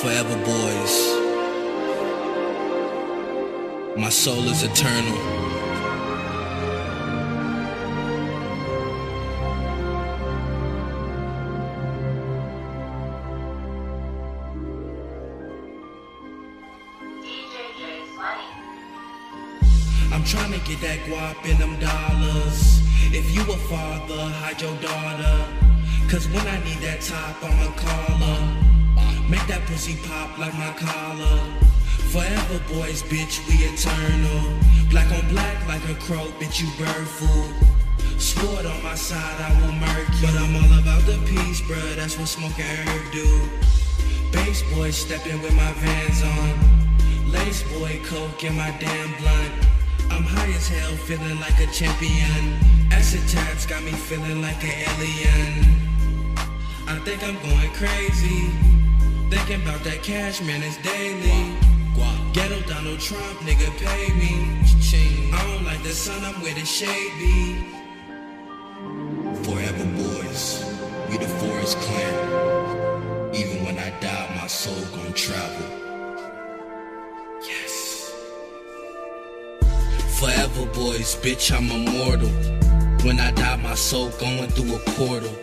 Forever boys. My soul is eternal. I'm tryna get that guap in them dollars. If you a father, hide your daughter. Cause when I need that top, I'ma call her. Make that pussy pop like my collar. Forever boys, bitch, we eternal. Black on black like a crow, bitch, you bird food. Sword on my side, I will murk you. But I'm all about the peace, bruh, that's what smoking herb do. Bass boy stepping with my Vans on. Lace boy, coke in my damn blunt. I'm high as hell, feeling like a champion. Acid tabs got me feeling like an alien. I think I'm going crazy. Thinking about that cash, man, it's daily. Ghetto Donald Trump, nigga, pay me. I don't like the sun, I'm where the shade be. Forever boys, we the Forest Clan. Even when I die, my soul gon' travel. Yes. Forever boys, bitch, I'm immortal. When I die, my soul going through a portal.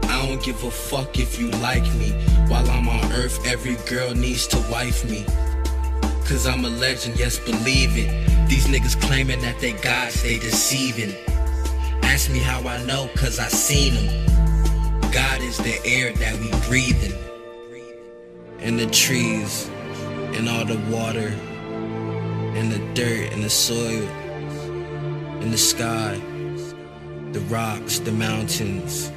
I don't give a fuck if you like me. While I'm on earth, every girl needs to wife me. Cause I'm a legend, yes, believe it. These niggas claiming that they gods, they deceiving. Ask me how I know, cause I seen them. God is the air that we breathing. And the trees, and all the water, and the dirt, and the soil, and the sky, the rocks, the mountains.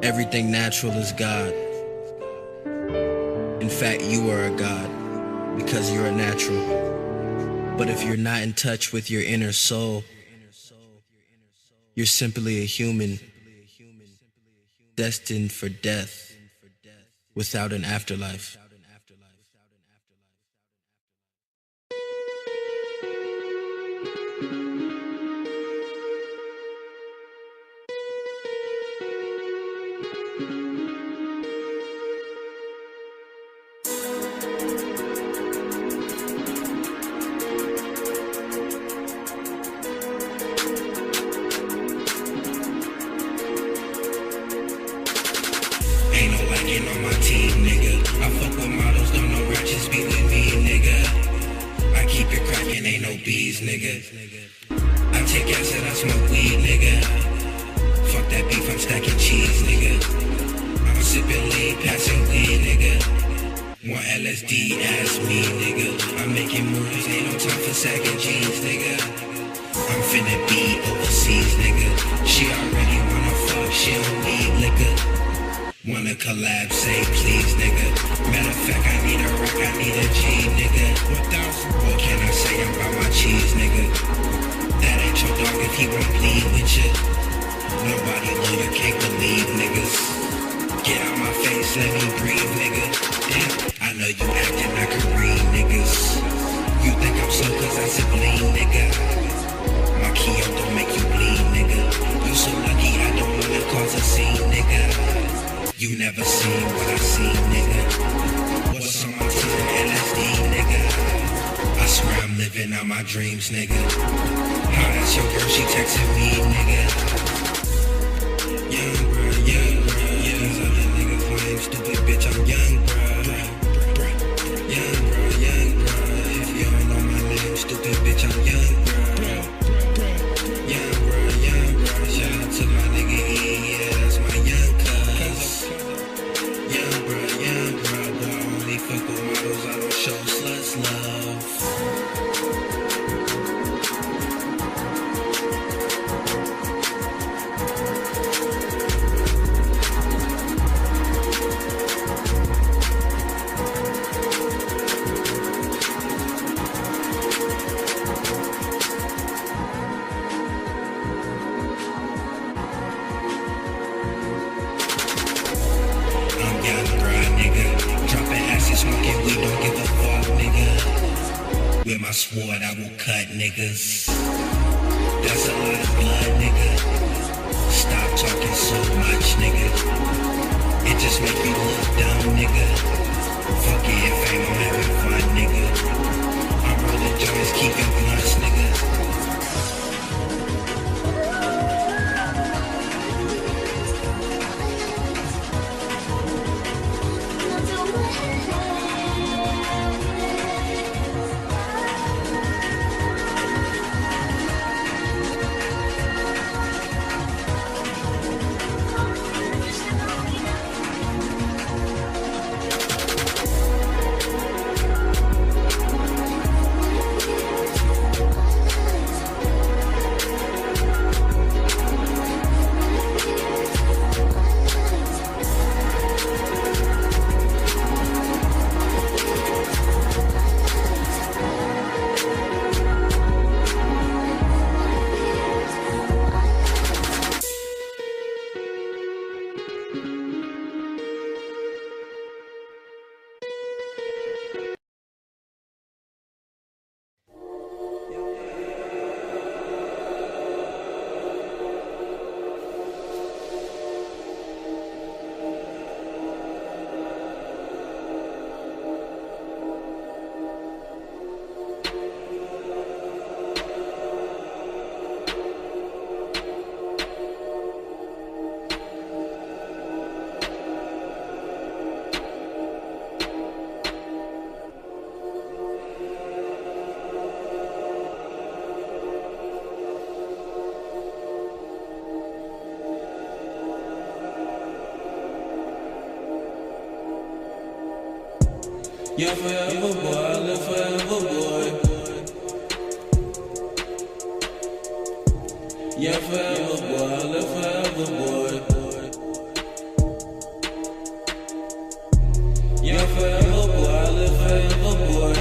Everything natural is God. In fact, you are a god, because you're a natural. But if you're not in touch with your inner soul, you're simply a human, destined for death, without an afterlife. Ain't no liking on my team, nigga. I fuck with models, don't know ratchets be with me, nigga. I keep it cracking, ain't no bees, nigga. I take acid, I smoke weed, nigga. Fuck that beef, I'm stacking cheese, nigga. I'm sipping lean, passing weed, nigga. Want LSD, ask me, nigga. I'm making moves, ain't no time for sagging jeans, nigga. I'm finna be overseas, nigga. She already wanna fuck, she don't need liquor. Wanna collab, say please, nigga. Matter of fact, I need a rock, I need a G, nigga. 1,000. What can I say about my cheese, nigga? That ain't your dog if he won't bleed with you. Nobody lawyer can't believe niggas. Get out my face, let me breathe, nigga. Damn, I know you acting like a read, niggas. You think I'm slow cause I said bleed, nigga. My Keo don't make you bleed, nigga. You so lucky I don't wanna cause a scene, nigga. You never seen what I seen, nigga. What's on my team, LSD, nigga. I swear I'm living out my dreams, nigga. How that's your girl, she texting me, nigga. Young bruh, young bruh. These other niggas lame, stupid bitch, I'm young bruh. Young bruh, young bruh. If you don't know my name, stupid bitch, I'm young bruh. Young bruh, young bruh. Shout out to my nigga E, yeah, that's my young cuz. Young bruh, boy, I only fuck with models, I don't show sluts love. With my sword, I will cut niggas. That's a lot of blood, nigga. Stop talking so much, nigga. It just make you look Yeah, forever, boy, I live forever, boy. Yeah, forever, boy, I live forever, boy. Yeah, forever, boy, I live forever, boy.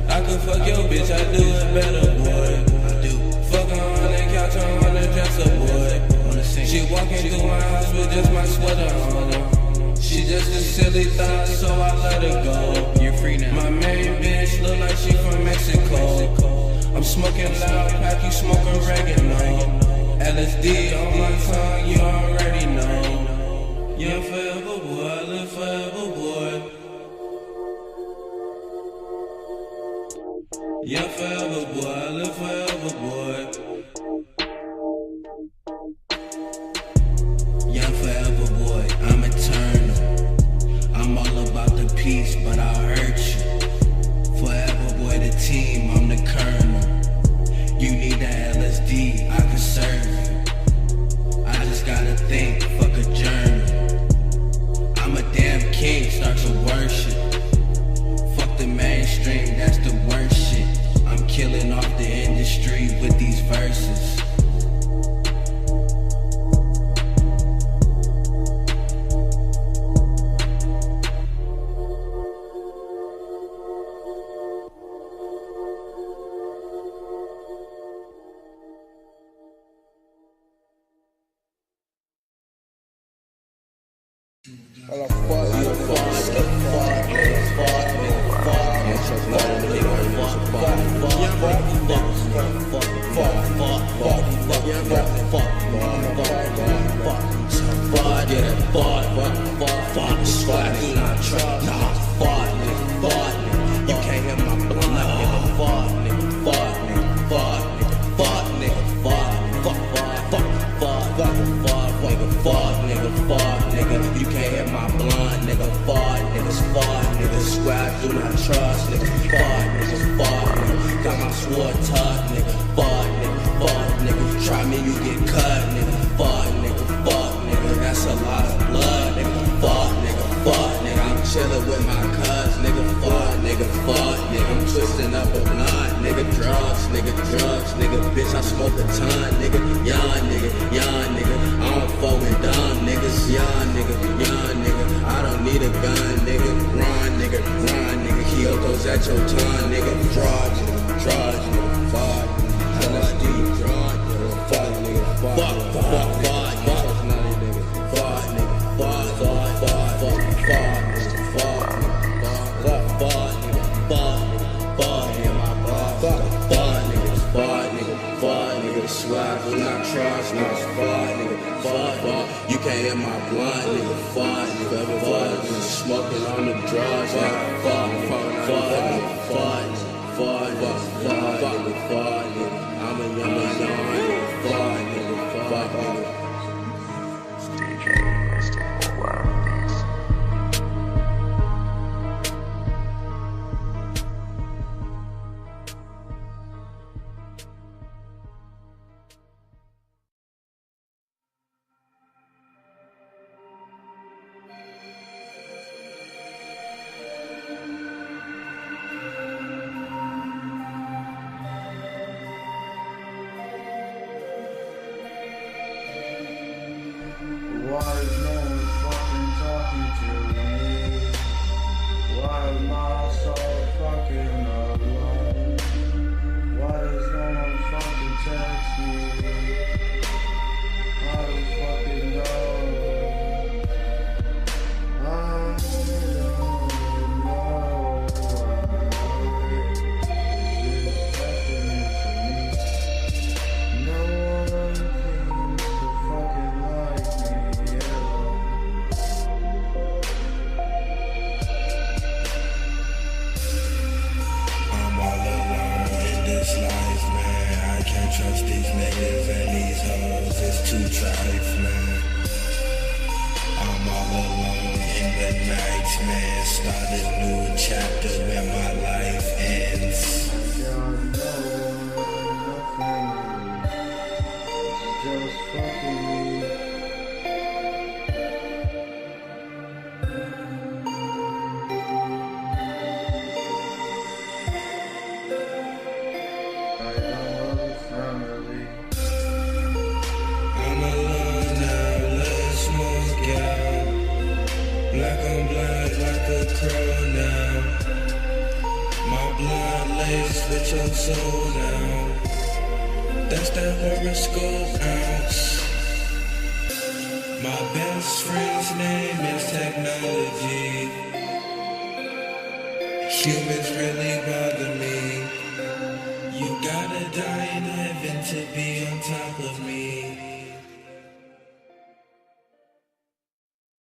I could fuck your bitch, I do it better, boy. I do. Fuck her on the couch, I'm on the dresser, boy. She walking through my house with just my sweater on her. She just a silly thought, so I let her go. You're free now. My main bitch look like she from Mexico. I'm smoking loud, pack you smoking oregano. LSD on my tongue, you already know. Yeah, forever, boy, I live forever, boy. Yeah, forever, boy, I live forever, boy. Yeah, forever, boy, I'm eternal. I'm all about the peace, but I'll hurt you. Forever, boy, the team, I'm the colonel. You need that LSD, I can serve you. I just gotta think, fuck a journal. I'm a damn king, start to worship. Fuck the mainstream, that's the worst shit. I'm killing off the industry with these verses. blind lace with your soul now. That's that horoscope ounce. My best friend's name is technology. Humans really bother me. You gotta die in heaven to be on top of